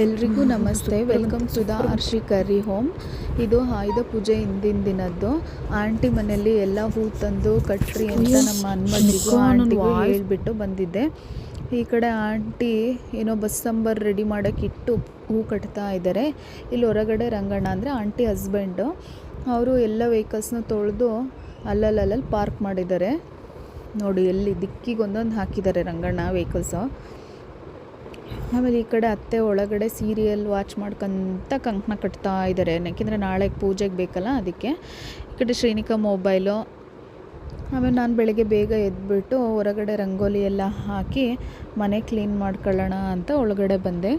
ಎಲ್ರಿಗೂ ನಮಸ್ತೆ. Welcome to the Arshi curry home. ಇದು ಆಯುಧ ಪೂಜೆ ಹಿಂದಿನ ದಿನದ್ದು. ಆಂಟಿ ಮನೆಯಲ್ಲಿ ಎಲ್ಲ ಹೂ ತಂದು ಕಟ್ರಿ ಅಂತ ನಮ್ಮ ಹನುಮಂತಿಗೂ ಆಂಟಿಗೂ ಹೇಳ್ಬಿಟ್ಟು ಬಂದಿದ್ದೆ. ಈ ಕಡೆ ಆಂಟಿ ಏನೋ ಬಸ್ಸಂಬರ್ ರೆಡಿ ಮಾಡೋಕ್ಕಿಟ್ಟು ಹೂ ಕಟ್ತಾ ಇದ್ದಾರೆ. ಇಲ್ಲಿ ಹೊರಗಡೆ ರಂಗಣ್ಣ ಅಂದರೆ ಆಂಟಿ ಹಸ್ಬೆಂಡು, ಅವರು ಎಲ್ಲ ವೆಹಿಕಲ್ಸ್ನ ತೊಳೆದು ಅಲ್ಲಲ್ಲಿ ಪಾರ್ಕ್ ಮಾಡಿದ್ದಾರೆ. ನೋಡಿ, ಎಲ್ಲಿ ದಿಕ್ಕಿಗೆ ಒಂದೊಂದು ಹಾಕಿದ್ದಾರೆ ರಂಗಣ್ಣ ವೆಹಿಕಲ್ಸು. ಆಮೇಲೆ ಈ ಕಡೆ ಅತ್ತೆ ಒಳಗಡೆ ಸೀರಿಯಲ್ ವಾಚ್ ಮಾಡ್ಕೊಂತ ಕಂಕಣ ಕಟ್ತಾ ಇದ್ದಾರೆ, ಯಾಕೆಂದರೆ ನಾಳೆ ಪೂಜೆಗೆ ಬೇಕಲ್ಲ ಅದಕ್ಕೆ. ಈ ಕಡೆ ಶ್ರೀನಿಕಾ ಮೊಬೈಲು. ಆಮೇಲೆ ನಾನು ಬೆಳಗ್ಗೆ ಬೇಗ ಎದ್ಬಿಟ್ಟು ಹೊರಗಡೆ ರಂಗೋಲಿ ಎಲ್ಲ ಹಾಕಿ ಮನೆ ಕ್ಲೀನ್ ಮಾಡ್ಕೊಳ್ಳೋಣ ಅಂತ ಒಳಗಡೆ ಬಂದೆ.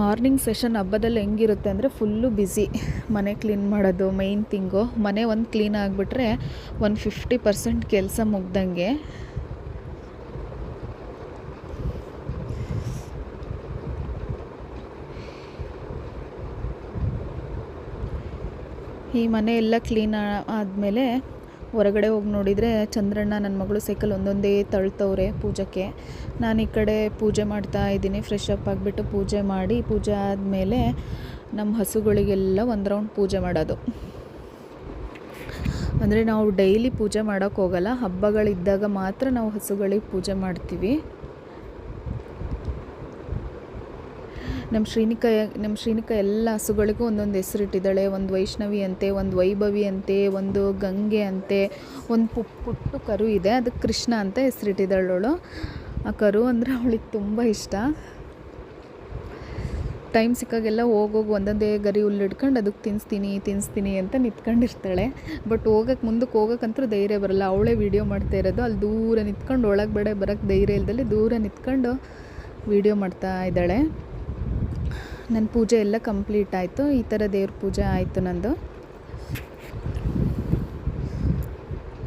ಮಾರ್ನಿಂಗ್ ಸೆಷನ್ ಹಬ್ಬದಲ್ಲಿ ಹೆಂಗಿರುತ್ತೆ ಅಂದರೆ ಫುಲ್ಲು ಬ್ಯುಸಿ. ಮನೆ ಕ್ಲೀನ್ ಮಾಡೋದು ಮೇಯ್ನ್ ಥಿಂಗು. ಮನೆ ಒಂದು ಕ್ಲೀನ್ ಆಗಿಬಿಟ್ರೆ ಒಂದು 50% ಕೆಲಸ ಮುಗ್ದಂಗೆ. ಈ ಮನೆ ಎಲ್ಲ ಕ್ಲೀನ್ ಆದಮೇಲೆ ಹೊರಗಡೆ ಹೋಗಿ ನೋಡಿದರೆ ಚಂದ್ರಣ್ಣ ನನ್ನ ಮಗಳು ಸೈಕಲ್ ಒಂದೊಂದೇ ತಳ್ತವ್ರೆ ಪೂಜೆಗೆ. ನಾನು ಈ ಕಡೆ ಪೂಜೆ ಮಾಡ್ತಾ ಇದ್ದೀನಿ. ಫ್ರೆಶ್ ಅಪ್ ಆಗಿಬಿಟ್ಟು ಪೂಜೆ ಮಾಡಿ, ಪೂಜೆ ಆದಮೇಲೆ ನಮ್ಮ ಹಸುಗಳಿಗೆಲ್ಲ ಒಂದು ರೌಂಡ್ ಪೂಜೆ ಮಾಡೋದು. ಅಂದರೆ ನಾವು ಡೈಲಿ ಪೂಜೆ ಮಾಡೋಕ್ಕೆ ಹೋಗಲ್ಲ, ಹಬ್ಬಗಳಿದ್ದಾಗ ಮಾತ್ರ ನಾವು ಹಸುಗಳಿಗೆ ಪೂಜೆ ಮಾಡ್ತೀವಿ. ನಮ್ಮ ಶ್ರೀನಿಕಾ ಎಲ್ಲ ಹಸುಗಳಿಗೂ ಒಂದೊಂದು ಹೆಸರಿಟ್ಟಿದ್ದಾಳೆ. ಒಂದು ವೈಷ್ಣವಿ ಅಂತೆ, ಒಂದು ವೈಭವಿ ಅಂತೆ, ಒಂದು ಗಂಗೆ ಅಂತೆ, ಒಂದು ಪುಟ್ಟು ಕರು ಇದೆ, ಅದಕ್ಕೆ ಕೃಷ್ಣ ಅಂತ ಹೆಸರಿಟ್ಟಿದ್ದಾಳವಳು. ಆ ಕರು ಅಂದರೆ ಅವಳಿಗೆ ತುಂಬ ಇಷ್ಟ. ಟೈಮ್ ಸಿಕ್ಕಾಗೆಲ್ಲ ಹೋಗೋಗಿ ಒಂದೊಂದೇ ಗರಿ ಹುಲ್ಲಿಡ್ಕೊಂಡು ಅದಕ್ಕೆ ತಿನ್ನಿಸ್ತೀನಿ ಅಂತ ನಿಂತ್ಕೊಂಡಿರ್ತಾಳೆ. ಬಟ್ ಮುಂದಕ್ಕೆ ಹೋಗೋಕ್ಕಂತೂ ಧೈರ್ಯ ಬರಲ್ಲ. ಅವಳೇ ವೀಡಿಯೋ ಮಾಡ್ತಾ ಇರೋದು. ಅಲ್ಲಿ ದೂರ ನಿಂತ್ಕೊಂಡು ಒಳಗಡೆ ಬರೋಕ್ಕೆ ಧೈರ್ಯ ಇಲ್ದಲ್ಲಿ ದೂರ ನಿಂತ್ಕೊಂಡು ವೀಡಿಯೋ ಮಾಡ್ತಾ ಇದ್ದಾಳೆ. ನನ್ನ ಪೂಜೆ ಎಲ್ಲ ಕಂಪ್ಲೀಟ್ ಆಯಿತು. ಈ ಥರ ದೇವ್ರ ಪೂಜೆ ಆಯಿತು ನಂದು.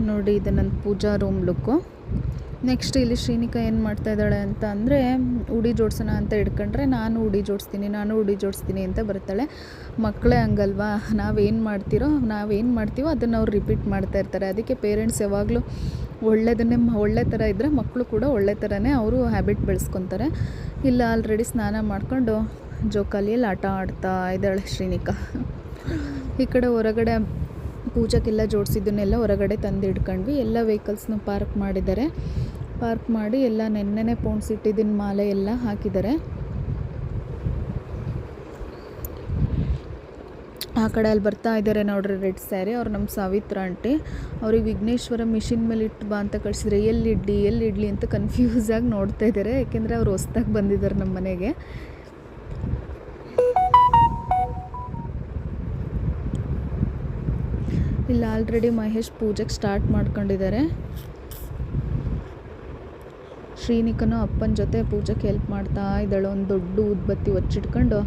ನೋಡಿ, ಇದು ನನ್ನ ಪೂಜಾ ರೂಮ್ ಲುಕ್ಕು. ನೆಕ್ಸ್ಟ್ ಇಲ್ಲಿ ಶ್ರೀನಿಕಾ ಏನು ಮಾಡ್ತಾ ಇದ್ದಾಳೆ ಅಂತ ಅಂದರೆ, ಉಡಿ ಜೋಡಿಸೋಣ ಅಂತ ಹಿಡ್ಕೊಂಡ್ರೆ ನಾನು ಉಡಿ ಜೋಡಿಸ್ತೀನಿ ಅಂತ ಬರ್ತಾಳೆ. ಮಕ್ಕಳೇ ಹಂಗಲ್ವಾ, ನಾವೇನು ಮಾಡ್ತೀವೋ ಅದನ್ನು ಅವ್ರು ರಿಪೀಟ್ ಮಾಡ್ತಾ ಇರ್ತಾರೆ. ಅದಕ್ಕೆ ಪೇರೆಂಟ್ಸ್ ಯಾವಾಗಲೂ ಒಳ್ಳೆ ಥರ ಇದ್ದರೆ ಮಕ್ಕಳು ಕೂಡ ಒಳ್ಳೆ ಥರನೇ ಅವರು ಹ್ಯಾಬಿಟ್ ಬೆಳೆಸ್ಕೊತಾರೆ. ಇಲ್ಲ, ಆಲ್ರೆಡಿ ಸ್ನಾನ ಮಾಡಿಕೊಂಡು ಜೋಕಾಲಿಯಲ್ಲಿ ಆಟ ಆಡ್ತಾ ಇದ್ದಾಳೆ ಶ್ರೀನಿಕಾ. ಈ ಕಡೆ ಹೊರಗಡೆ ಪೂಜೆಗೆಲ್ಲ ಜೋಡಿಸಿದ್ದನ್ನೆಲ್ಲ ಹೊರಗಡೆ ತಂದು ಇಟ್ಕೊಂಡ್ವಿ. ಎಲ್ಲ ವೆಹಿಕಲ್ಸ್ನ ಪಾರ್ಕ್ ಮಾಡಿದ್ದಾರೆ. ಪಾರ್ಕ್ ಮಾಡಿ ಎಲ್ಲ ನೆನ್ನೆನೆ ಪೋಣಿಸಿಟ್ಟಿದ್ದಿನ ಮಾಲೆ ಎಲ್ಲ ಹಾಕಿದ್ದಾರೆ. ಆ ಕಡೆ ಅಲ್ಲಿ ಬರ್ತಾ ಇದ್ದಾರೆ ನೋಡ್ರಿ, ರೆಡ್ ಸ್ಯಾರಿ. ಅವ್ರು ನಮ್ಮ ಸಾವಿತ್ರ ಆಂಟಿ. ಅವ್ರಿಗೆ ವಿಘ್ನೇಶ್ವರ ಮಿಷಿನ್ ಮೇಲೆ ಇಟ್ಟು ಬಾ ಅಂತ ಕಳಿಸಿದ್ರೆ ಎಲ್ಲಿಡ್ಲಿ ಅಂತ ಕನ್ಫ್ಯೂಸ್ ಆಗಿ ನೋಡ್ತಾ ಇದ್ದಾರೆ. ಯಾಕೆಂದರೆ ಅವ್ರು ಹೊಸ್ದಾಗಿ ಬಂದಿದ್ದಾರೆ ನಮ್ಮ ಮನೆಗೆ. ಇಲ್ಲಿ ಆಲ್ರೆಡಿ ಮಹೇಶ್ ಪೂಜೆಗೆ ಸ್ಟಾರ್ಟ್ ಮಾಡ್ಕೊಂಡಿದ್ದಾರೆ. ಶ್ರೀನಿಕನು ಅಪ್ಪನ ಜೊತೆ ಪೂಜೆಗೆ ಹೆಲ್ಪ್ ಮಾಡ್ತಾ ಇದ್ದಾಳೆ. ಒಂದು ದೊಡ್ಡ ಊದ್ಬತ್ತಿ ಹೊಚ್ಚಿಟ್ಕೊಂಡು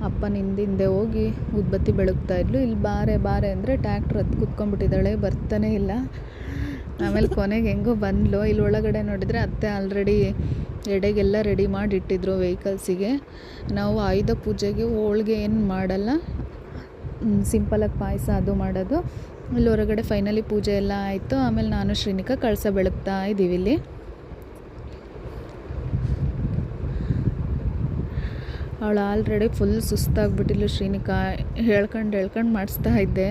ಅಪ್ಪನ ಹಿಂದೆ ಹೋಗಿ ಊದ್ಬತ್ತಿ ಬೆಳಗ್ತಾ ಇದ್ಲು. ಇಲ್ಲಿ ಬಾರೆ ಅಂದರೆ ಟ್ಯಾಕ್ಟ್ರ್ ಹತ್ತು ಕೂತ್ಕೊಂಡ್ಬಿಟ್ಟಿದ್ದಾಳೆ, ಬರ್ತಾನೆ ಇಲ್ಲ. ಆಮೇಲೆ ಕೊನೆಗೆ ಹೆಂಗೋ ಬಂದ್ಲು. ಇಲ್ಲಿ ಒಳಗಡೆ ನೋಡಿದರೆ ಅತ್ತೆ ಆಲ್ರೆಡಿ ಎಡೆಗೆಲ್ಲ ರೆಡಿ ಮಾಡಿ ಇಟ್ಟಿದ್ರು ವೆಹಿಕಲ್ಸಿಗೆ. ನಾವು ಆಯುಧ ಪೂಜೆಗೆ ಹೋಳಿಗೆ ಏನು ಮಾಡಲ್ಲ, ಸಿಂಪಲಾಗಿ ಪಾಯಸ ಅದು ಮಾಡೋದು. ಇಲ್ಲಿ ಹೊರಗಡೆ ಫೈನಲಿ ಪೂಜೆ ಎಲ್ಲ ಆಯಿತು. ಆಮೇಲೆ ನಾನು ಶ್ರೀನಿಕಾ ಕಳಸ ಬೆಳಗ್ತಾ ಇದ್ದೀವಿ. ಇಲ್ಲಿ ಅವಳು ಆಲ್ರೆಡಿ ಫುಲ್ ಸುಸ್ತಾಗ್ಬಿಟ್ಟಿಲ್ಲ. ಶ್ರೀನಿಕಾ ಹೇಳ್ಕೊಂಡು ಮಾಡಿಸ್ತಾ ಇದ್ದೆ.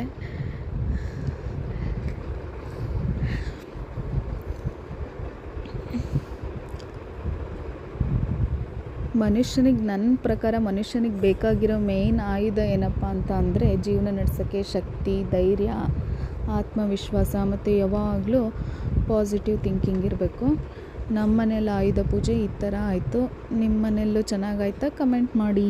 ನನ್ನ ಪ್ರಕಾರ ಮನುಷ್ಯನಿಗೆ ಬೇಕಾಗಿರೋ ಮೇಯ್ನ್ ಆಯುಧ ಏನಪ್ಪ ಅಂತ ಅಂದರೆ, ಜೀವನ ನಡೆಸೋಕ್ಕೆ ಶಕ್ತಿ, ಧೈರ್ಯ, ಆತ್ಮವಿಶ್ವಾಸ ಮತ್ತು ಯಾವಾಗಲೂ ಪಾಸಿಟಿವ್ ಥಿಂಕಿಂಗ್ ಇರಬೇಕು. ನಮ್ಮ ಮನೇಲಿ ಆಯುಧ ಪೂಜೆ ಈ ಥರ ಆಯಿತು. ನಿಮ್ಮ ಮನೆಯಲ್ಲೂ ಚೆನ್ನಾಗಾಯ್ತಾ? ಕಮೆಂಟ್ ಮಾಡಿ.